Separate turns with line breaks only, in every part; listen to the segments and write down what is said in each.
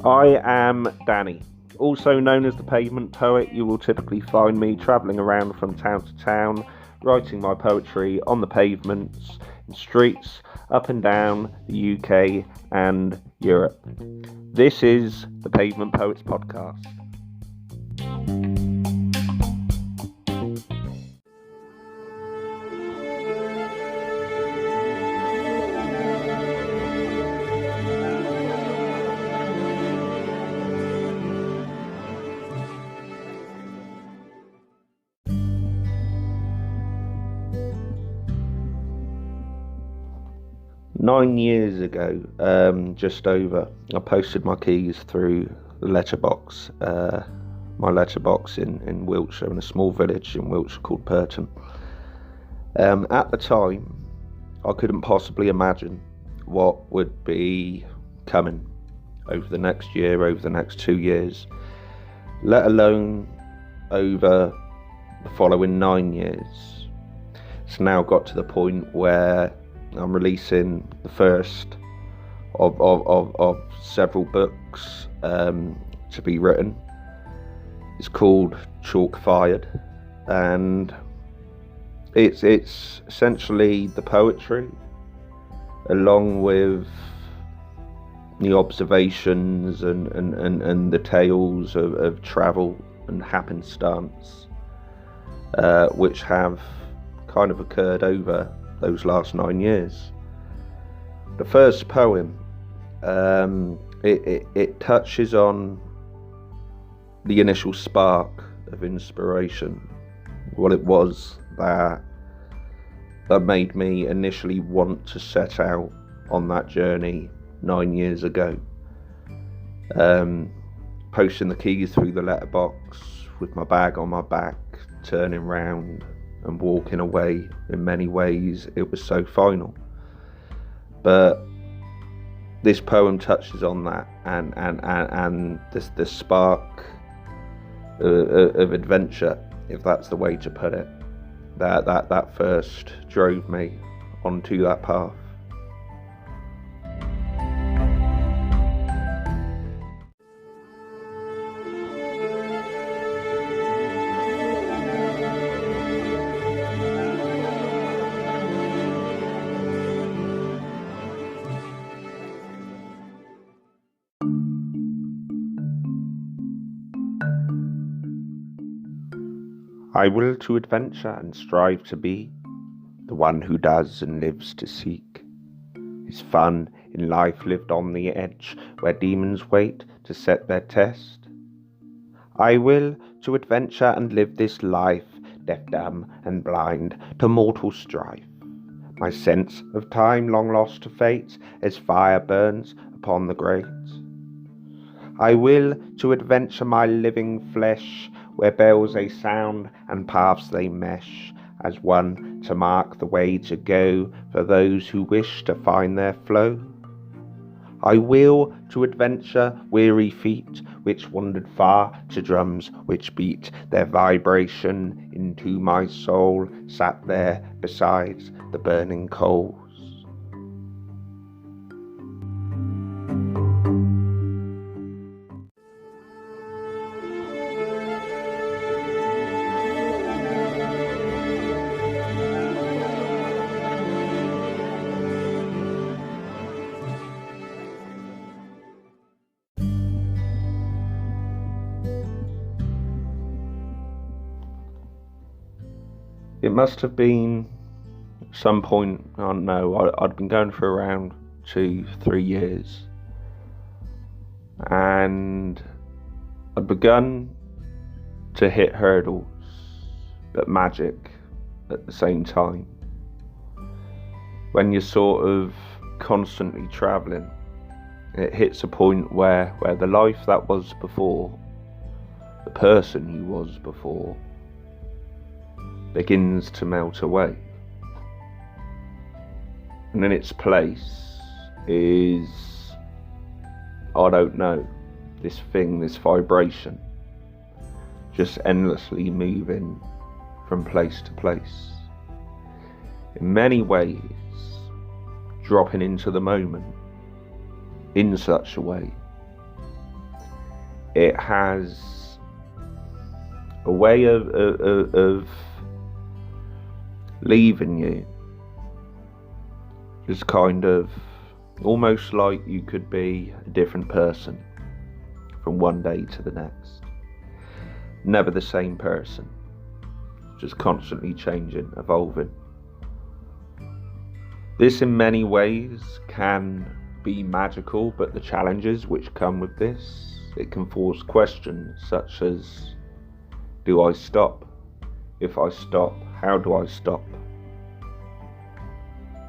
I am Danny, also known as the Pavement Poet. You will typically find me travelling around from town to town, writing my poetry on the pavements, in streets, up and down the UK and Europe. This is the Pavement Poets Podcast. Nine years ago, just over, I posted my keys through the letterbox, my letterbox in Wiltshire, in a small village in Wiltshire called Purton. At the time, I couldn't possibly imagine what would be coming over the next year, over the next 2 years, let alone over the following 9 years. It's now got to the point where I'm releasing the first of several books to be written. It's called Chalk Fired, and it's essentially the poetry along with the observations and the tales of travel and happenstance which have kind of occurred over those last 9 years. The first poem, it touches on the initial spark of inspiration, what it was that made me initially want to set out on that journey 9 years ago. Posting the keys through the letterbox with my bag on my back, turning round and walking away. In many ways it was so final, but this poem touches on that and the spark of adventure, if that's the way to put it, that first drove me onto that path. I will to adventure and strive to be the one who does and lives to seek his fun in life lived on the edge where demons wait to set their test. I will to adventure and live this life, deaf, dumb and blind to mortal strife. My sense of time long lost to fate as fire burns upon the grate. I will to adventure my living flesh where bells they sound and paths they mesh, as one to mark the way to go for those who wish to find their flow. I will to adventure weary feet, which wandered far to drums which beat. Their vibration into my soul sat there beside the burning coals. It must have been some point, I don't know, I'd been going for around 2-3 years, and I'd begun to hit hurdles, but magic at the same time. When you're sort of constantly travelling, it hits a point where the life that was before, the person you was before, begins to melt away. And in its place is, I don't know, this thing, this vibration, just endlessly moving from place to place. In many ways, dropping into the moment in such a way. It has a way of leaving you just kind of almost like you could be a different person from one day to the next. Never the same person, just constantly changing, evolving. This in many ways can be magical, but the challenges which come with this, it can force questions such as, do I stop? If I stop, how do I stop?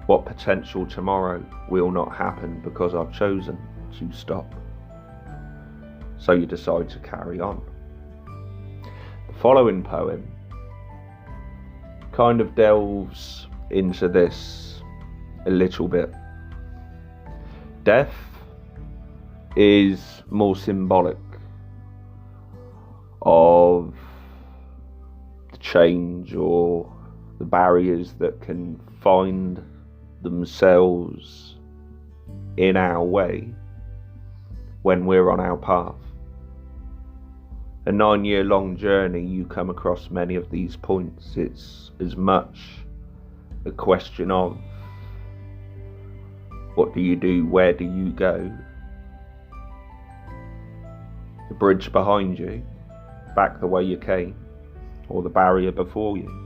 What potential tomorrow will not happen because I've chosen to stop? So you decide to carry on. The following poem kind of delves into this a little bit. Death is more symbolic of the change or the barriers that can find themselves in our way when we're on our path. A 9-year-long journey, you come across many of these points. It's as much a question of what do you do, where do you go? The bridge behind you, back the way you came, or the barrier before you.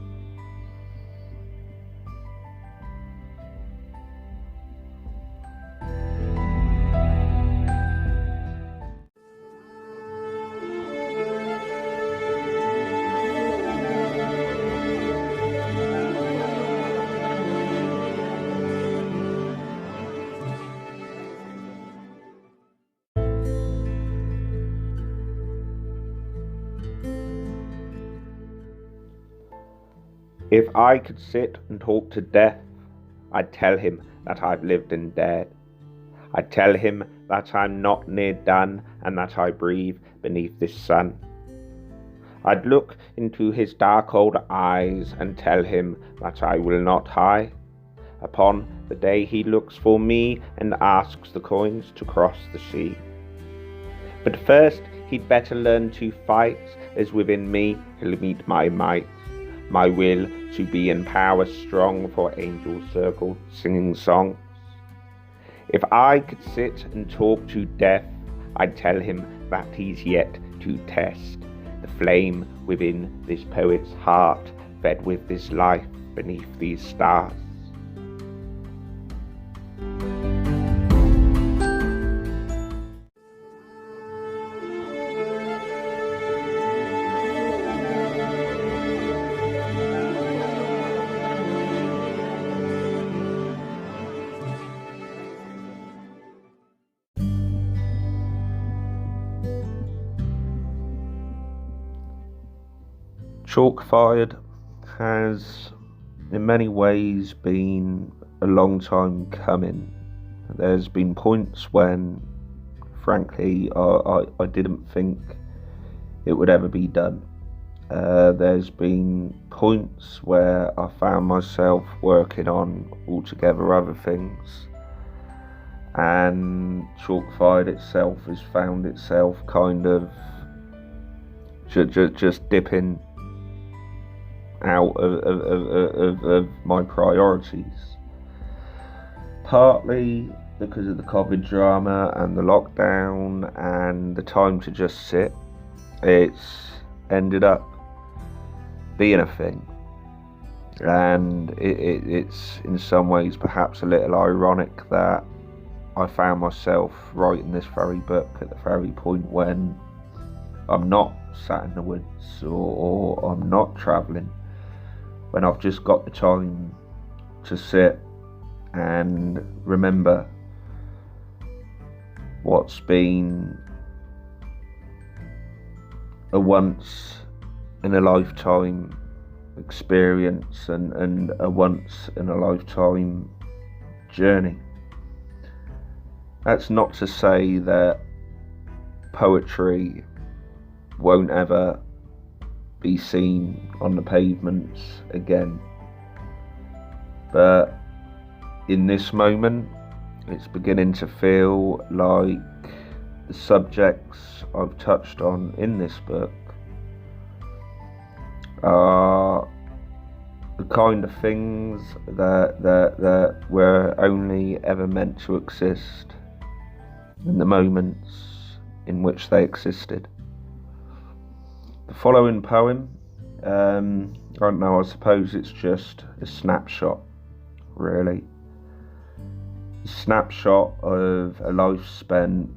If I could sit and talk to death, I'd tell him that I've lived and dared. I'd tell him that I'm not near done and that I breathe beneath this sun. I'd look into his dark old eyes and tell him that I will not hide upon the day he looks for me and asks the coins to cross the sea. But first he'd better learn to fight, as within me he'll meet my might. My will to be in power strong for angels circled singing songs. If I could sit and talk to death, I'd tell him that he's yet to test the flame within this poet's heart, fed with this life beneath these stars. Chalk Fired has in many ways been a long time coming. There's been points when, frankly, I didn't think it would ever be done. There's been points where I found myself working on altogether other things, and Chalkified itself has found itself kind of just dipping out of my priorities, partly because of the COVID drama and the lockdown and the time to just sit. It's ended up being a thing, and it's in some ways perhaps a little ironic that I found myself writing this very book at the very point when I'm not sat in the woods or I'm not travelling, when I've just got the time to sit and remember what's been a once in a lifetime experience and a once in a lifetime journey. That's not to say that poetry won't ever be seen on the pavements again, but in this moment it's beginning to feel like the subjects I've touched on in this book are the kind of things that were only ever meant to exist in the moments in which they existed. The following poem, I don't know, I suppose it's just a snapshot, really. A snapshot of a life spent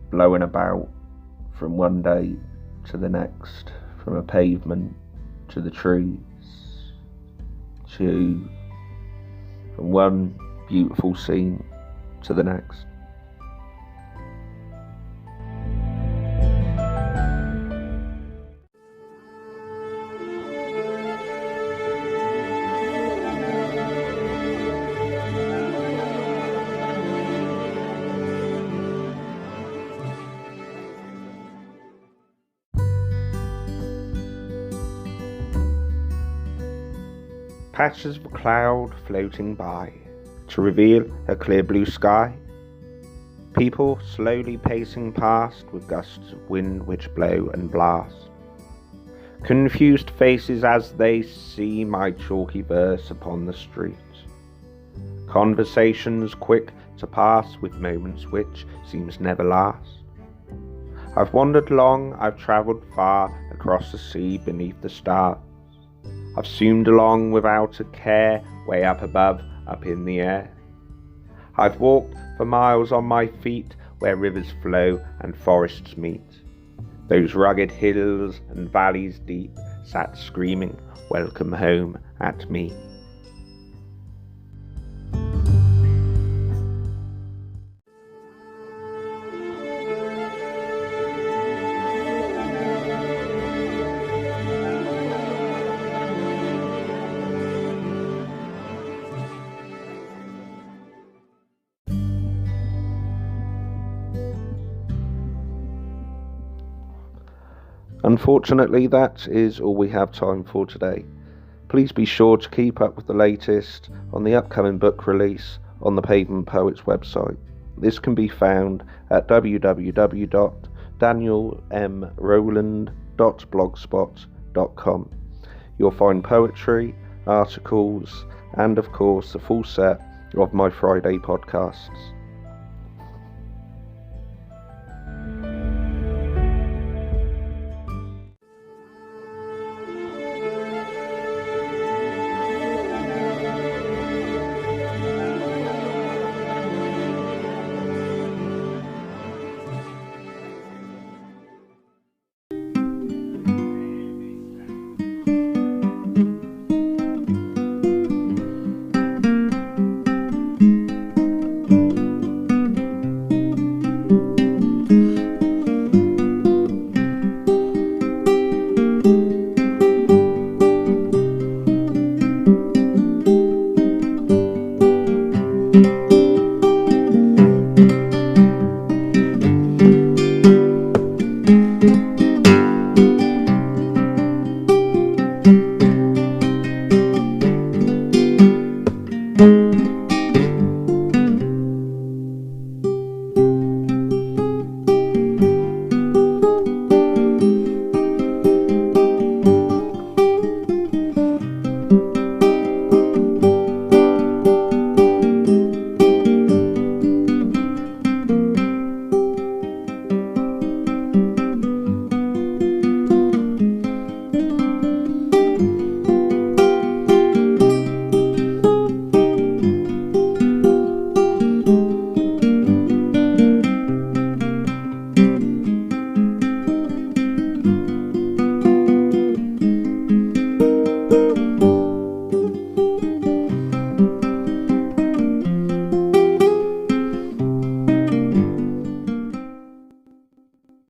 blowing about from one day to the next, from a pavement to the trees, from one beautiful scene to the next. Patches of cloud floating by to reveal a clear blue sky. People slowly pacing past with gusts of wind which blow and blast. Confused faces as they see my chalky verse upon the street. Conversations quick to pass with moments which seems never last. I've wandered long, I've travelled far across the sea beneath the stars. I've zoomed along without a care, way up above, up in the air. I've walked for miles on my feet, where rivers flow and forests meet. Those rugged hills and valleys deep sat screaming, welcome home at me. Unfortunately, that is all we have time for today. Please be sure to keep up with the latest on the upcoming book release on the Pavement Poets website. This can be found at www.danielmroland.blogspot.com. You'll find poetry, articles, and of course the full set of my Friday podcasts.